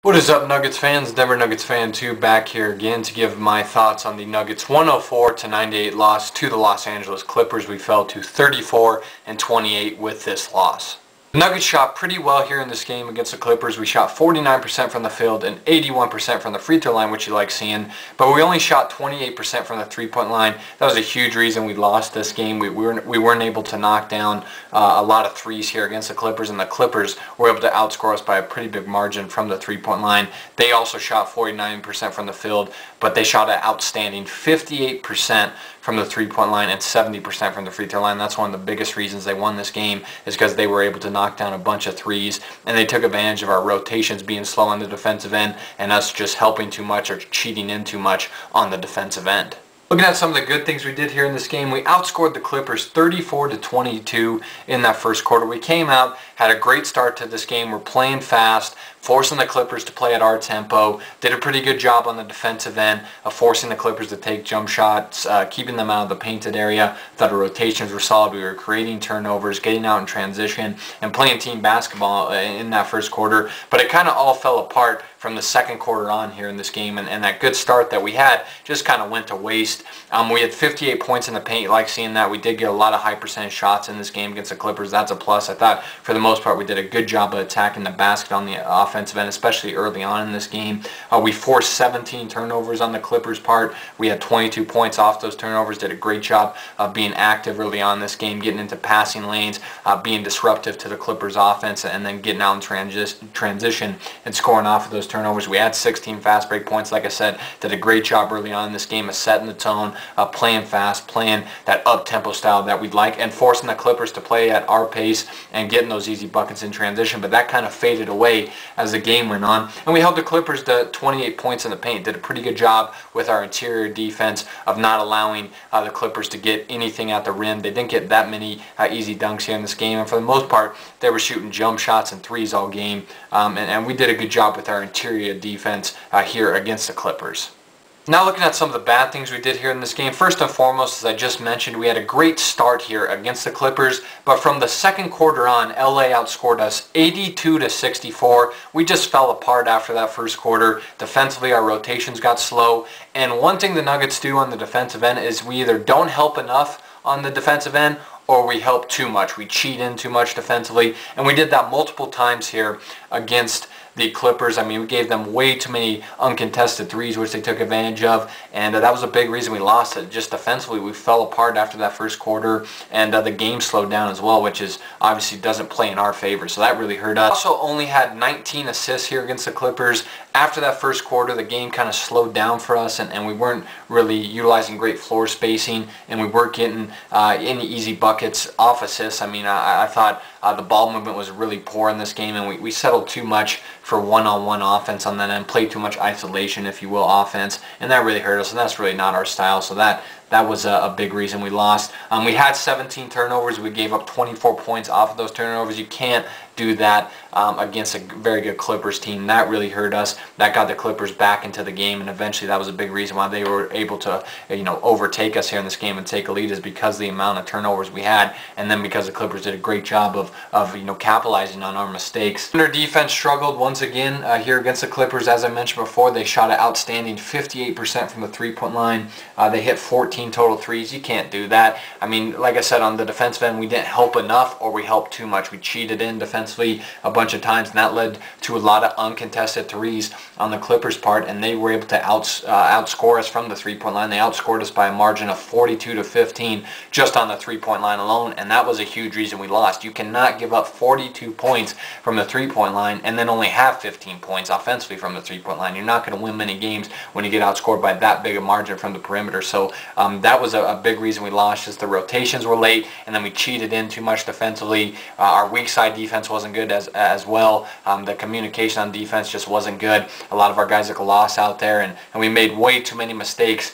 What is up, Nuggets fans? Denver Nuggets fan 2 back here again to give my thoughts on the Nuggets 104-98 loss to the Los Angeles Clippers. We fell to 34-28 with this loss. The Nuggets shot pretty well here in this game against the Clippers. We shot 49% from the field and 81% from the free throw line, which you like seeing, but we only shot 28% from the three-point line. That was a huge reason we lost this game. We weren't able to knock down a lot of threes here against the Clippers, and the Clippers were able to outscore us by a pretty big margin from the three-point line. They also shot 49% from the field, but they shot an outstanding 58% from the three-point line and 70% from the free throw line. That's one of the biggest reasons they won this game, is because they were able to knock down a bunch of threes, and they took advantage of our rotations being slow on the defensive end and us just helping too much or cheating in too much on the defensive end. Looking at some of the good things we did here in this game, we outscored the Clippers 34-22 in that first quarter. We came out, had a great start to this game. We're playing fast, forcing the Clippers to play at our tempo. Did a pretty good job on the defensive end of forcing the Clippers to take jump shots, keeping them out of the painted area. Thought our rotations were solid. We were creating turnovers, getting out in transition, and playing team basketball in that first quarter. But it kind of all fell apart from the second quarter on here in this game, and that good start that we had just kind of went to waste. We had 58 points in the paint. You like seeing that. We did get a lot of high percentage shots in this game against the Clippers. That's a plus. I thought for the most part we did a good job of attacking the basket on the offensive end, especially early on in this game. We forced 17 turnovers on the Clippers' part. We had 22 points off those turnovers. Did a great job of being active early on in this game, getting into passing lanes, being disruptive to the Clippers' offense, and then getting out in transition and scoring off of those turnovers. We had 16 fast break points. Like I said, did a great job early on in this game of setting the tone, playing fast, playing that up-tempo style that we'd like, and forcing the Clippers to play at our pace and getting those easy buckets in transition. But that kind of faded away as the game went on, and we held the Clippers to 28 points in the paint. Did a pretty good job with our interior defense of not allowing the Clippers to get anything at the rim. They didn't get that many easy dunks here in this game, and for the most part they were shooting jump shots and threes all game, and we did a good job with our interior defense here against the Clippers. Now looking at some of the bad things we did here in this game, first and foremost, as I just mentioned, we had a great start here against the Clippers, but from the second quarter on, LA outscored us 82-64. We just fell apart after that first quarter. Defensively, our rotations got slow, and one thing the Nuggets do on the defensive end is we either don't help enough on the defensive end or we help too much. We cheat in too much defensively, and we did that multiple times here against the Clippers. I mean, we gave them way too many uncontested threes, which they took advantage of, and that was a big reason we lost it. Just defensively, we fell apart after that first quarter, and the game slowed down as well, which is obviously doesn't play in our favor, so that really hurt us. Also only had 19 assists here against the Clippers. After that first quarter, the game kind of slowed down for us, and we weren't really utilizing great floor spacing, and we weren't getting any easy buckets off assists. I mean, I thought the ball movement was really poor in this game, and we settled too much for one-on-one offense on that end, played too much isolation, if you will, offense, and that really hurt us, and that's really not our style, so that was a big reason we lost. We had 17 turnovers. We gave up 24 points off of those turnovers. You can't do that against a very good Clippers team. That really hurt us. That got the Clippers back into the game, and eventually that was a big reason why they were able to, overtake us here in this game and take a lead, is because of the amount of turnovers we had, and then because the Clippers did a great job of capitalizing on our mistakes. Their defense struggled once again here against the Clippers. As I mentioned before, they shot an outstanding 58% from the three-point line. They hit 14 total threes. You can't do that. I mean, like I said, on the defensive end, we didn't help enough, or we helped too much. We cheated in defensively a bunch of times, and that led to a lot of uncontested threes on the Clippers' part, and they were able to outscore us from the three-point line. They outscored us by a margin of 42-15 just on the three-point line alone, and that was a huge reason we lost. You cannot give up 42 points from the three-point line and then only have 15 points offensively from the three-point line. You're not going to win many games when you get outscored by that big a margin from the perimeter. So that was a big reason we lost, just the rotations were late, and then we cheated in too much defensively. Our weak side defense wasn't good as well. The communication on defense just wasn't good. A lot of our guys took a loss out there, and we made way too many mistakes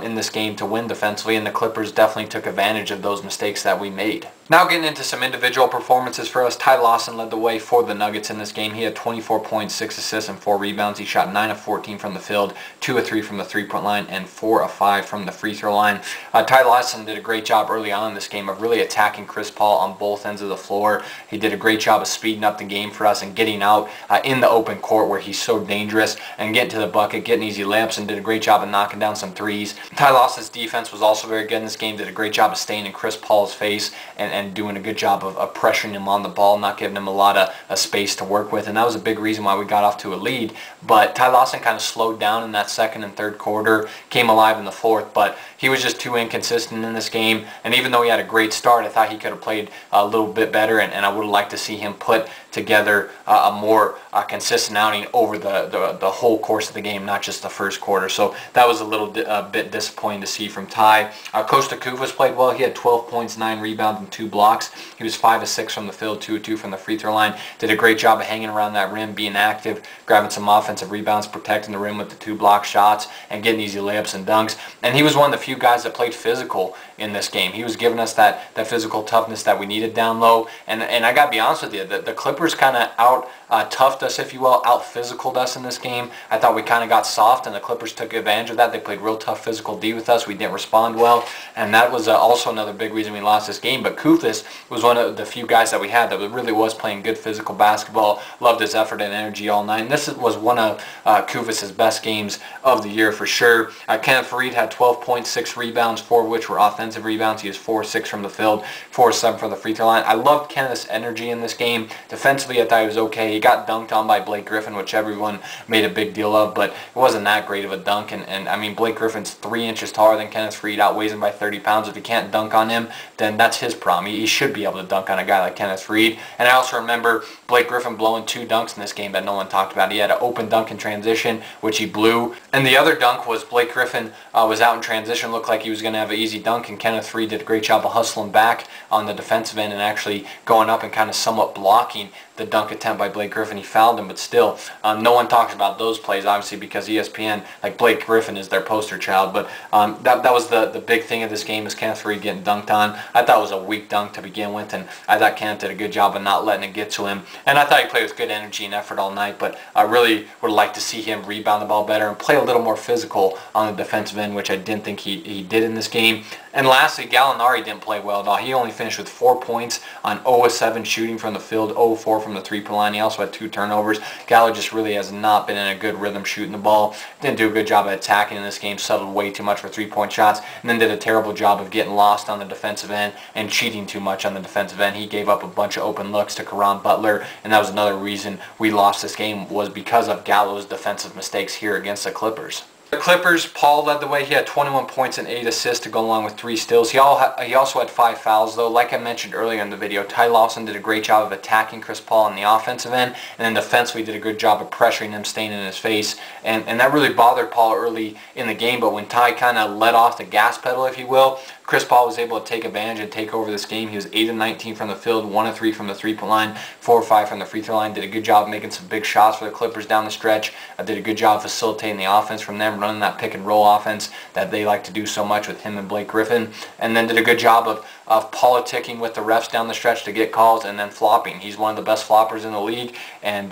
in this game to win defensively, and the Clippers definitely took advantage of those mistakes that we made. Now getting into some individual performances for us, Ty Lawson led the way for the Nuggets in this game. He had 24 points, 6 assists, and 4 rebounds. He shot 9 of 14 from the field, 2 of 3 from the three-point line, and 4 of 5 from the free throw line. Ty Lawson did a great job early on in this game of really attacking Chris Paul on both ends of the floor. He did a great job of speeding up the game for us and getting out in the open court where he's so dangerous and getting to the bucket, getting easy layups, and did a great job of knocking down some threes. Ty Lawson's defense was also very good in this game, did a great job of staying in Chris Paul's face and doing a good job of pressuring him on the ball, not giving him a lot of space to work with, and that was a big reason why we got off to a lead. But Ty Lawson kind of slowed down in that second and third quarter, came alive in the fourth, but he was just too inconsistent in this game, and even though he had a great start, I thought he could have played a little bit better, and I would have liked to see him put together a more consistent outing over the whole course of the game, not just the first quarter. So that was a little bit disappointing to see from Ty. Kosta Koufos played well. He had 12 points, 9 rebounds, and 2 blocks. He was 5 of 6 from the field, 2 of 2 from the free throw line. Did a great job of hanging around that rim, being active, grabbing some offensive rebounds, protecting the rim with the 2 block shots, and getting easy layups and dunks. And he was one of the few guys that played physical in this game. He was giving us that physical toughness that we needed down low. And I got to be honest with you, the Clippers kind of out-toughed us, if you will, out-physicaled us in this game. I thought we kind of got soft, and the Clippers took advantage of that. They played real tough physical D with us. We didn't respond well, and that was also another big reason we lost this game. But Koufos was one of the few guys that we had that really was playing good physical basketball, loved his effort and energy all night. And this was one of Koufos' best games of the year for sure. Kenneth Faried had 12 points, 6 rebounds, 4 of which were offensive rebounds. He was 4 of 6 from the field, 4 of 7 from the free throw line. I loved Kenneth's energy in this game. Defensively, I thought he was okay. He got dunked on by Blake Griffin, which everyone made a big deal of, but it wasn't that great of a dunk. And I mean, Blake Griffin's 3 inches taller than Kenneth Faried, outweighs him by 30 pounds. If he can't dunk on him, then that's his problem. He should be able to dunk on a guy like Kenneth Faried. And I also remember Blake Griffin blowing 2 dunks in this game that no one talked about. He had an open dunk in transition, which he blew. And the other dunk was Blake Griffin was out in transition, looked like he was going to have an easy dunk, and Kenneth Faried did a great job of hustling back on the defensive end and actually going up and kind of somewhat blocking the dunk attempt by Blake Griffin. He fouled him, but still, no one talks about those plays, obviously, because ESPN, like Blake Griffin, is their poster child. But that was the big thing of this game, is Kenneth Faried getting dunked on. I thought it was a weak dunk to begin with, and I thought Kenneth did a good job of not letting it get to him. And I thought he played with good energy and effort all night, but I really would like to see him rebound the ball better and play a little more physical on the defensive end, which I didn't think he did in this game. And lastly, Gallinari didn't play well at all. He only finished with 4 points on 0 of 7 shooting from the field, 0 of 4 from the three-point line. He also had 2 turnovers. Gallo just really has not been in a good rhythm shooting the ball. Didn't do a good job of attacking in this game, settled way too much for three-point shots, and then did a terrible job of getting lost on the defensive end and cheating too much on the defensive end. He gave up a bunch of open looks to Caron Butler, and that was another reason we lost this game, was because of Gallo's defensive mistakes here against the Clippers. The Clippers, Paul led the way. He had 21 points and 8 assists to go along with 3 steals. He also had 5 fouls, though. Like I mentioned earlier in the video, Ty Lawson did a great job of attacking Chris Paul on the offensive end, and then defensively did a good job of pressuring him, staying in his face. And that really bothered Paul early in the game, but when Ty kind of let off the gas pedal, if you will, Chris Paul was able to take advantage and take over this game. He was 8 of 19 from the field, 1 of 3 from the three-point line, 4 of 5 from the free throw line. Did a good job making some big shots for the Clippers down the stretch. Did a good job facilitating the offense from them, running that pick and roll offense that they like to do so much with him and Blake Griffin. And then did a good job of politicking with the refs down the stretch to get calls, and then flopping. He's one of the best floppers in the league, and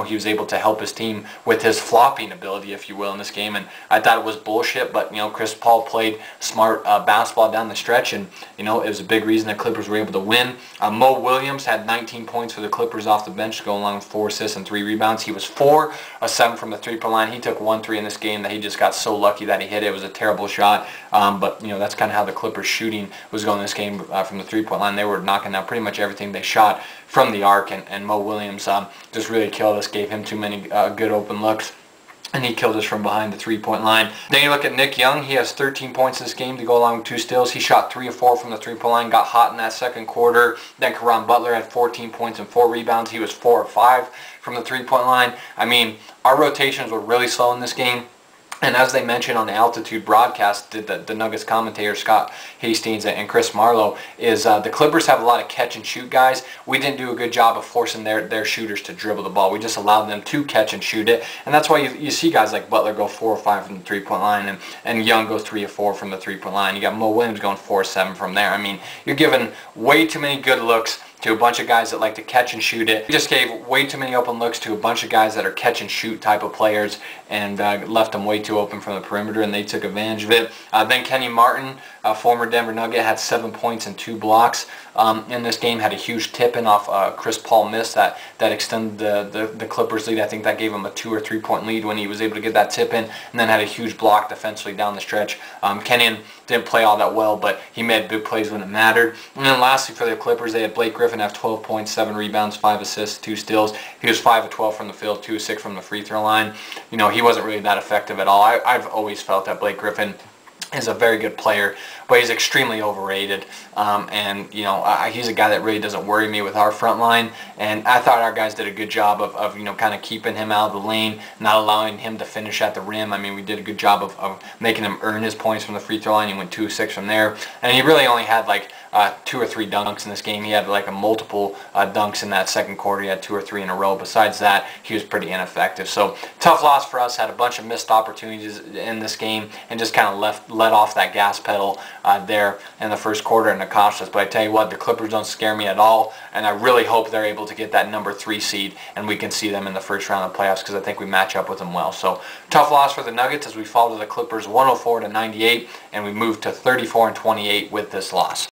he was able to help his team with his flopping ability, if you will, in this game. And I thought it was bullshit, but Chris Paul played smart basketball down the stretch, and it was a big reason the Clippers were able to win. Mo Williams had 19 points for the Clippers off the bench to go along with 4 assists and 3 rebounds. He was 4 of 7 from the three-point line. He took 1 3 in this game that he just got so lucky that he hit it. It was a terrible shot, but that's kind of how the Clippers shooting was going this game from the three-point line. They were knocking down pretty much everything they shot from the arc, and Mo Williams just really killed us, gave him too many good open looks, and he killed us from behind the three-point line. Then you look at Nick Young. He has 13 points this game to go along with 2 steals. He shot 3 of 4 from the three-point line, got hot in that second quarter. Then Caron Butler had 14 points and 4 rebounds. He was 4 of 5 from the three-point line. I mean, our rotations were really slow in this game. And as they mentioned on the Altitude broadcast, the Nuggets commentator Scott Hastings and Chris Marlowe, is the Clippers have a lot of catch and shoot guys. We didn't do a good job of forcing their shooters to dribble the ball. We just allowed them to catch and shoot it. And that's why you see guys like Butler go 4 or 5 from the three-point line, and Young goes 3 or 4 from the three-point line. You got Mo Williams going 4 or 7 from there. I mean, you're giving way too many good looks to a bunch of guys that like to catch and shoot it. We just gave way too many open looks to a bunch of guys that are catch and shoot type of players, and left them way too open from the perimeter, and they took advantage of it. Then Kenny Martin, a former Denver Nugget, had 7 points and 2 blocks in this game. Had a huge tip-in off Chris Paul miss that extended the Clippers lead. I think that gave him a 2 or 3 point lead when he was able to get that tip-in, and then had a huge block defensively down the stretch. Kenyon didn't play all that well, but he made big plays when it mattered. And then lastly for the Clippers, they had Blake Griffin have 12 points, 7 rebounds, 5 assists, 2 steals. He was 5 of 12 from the field, 2 of 6 from the free throw line. You know, he wasn't really that effective at all. I've always felt that Blake Griffin is a very good player, but he's extremely overrated. And you know, he's a guy that really doesn't worry me with our front line. And I thought our guys did a good job of you know, kind of keeping him out of the lane, not allowing him to finish at the rim. I mean, we did a good job of making him earn his points from the free throw line. He went 2 of 6 from there, and he really only had like 2 or 3 dunks in this game. He had like a multiple dunks in that second quarter. He had 2 or 3 in a row. Besides that, he was pretty ineffective. So tough loss for us. Had a bunch of missed opportunities in this game, and just kind of let off that gas pedal there in the first quarter, and it cost us. But I tell you what, the Clippers don't scare me at all, and I really hope they're able to get that number 3 seed, and we can see them in the first round of the playoffs, because I think we match up with them well. So tough loss for the Nuggets as we fall to the Clippers 104-98, and we move to 34-28 with this loss.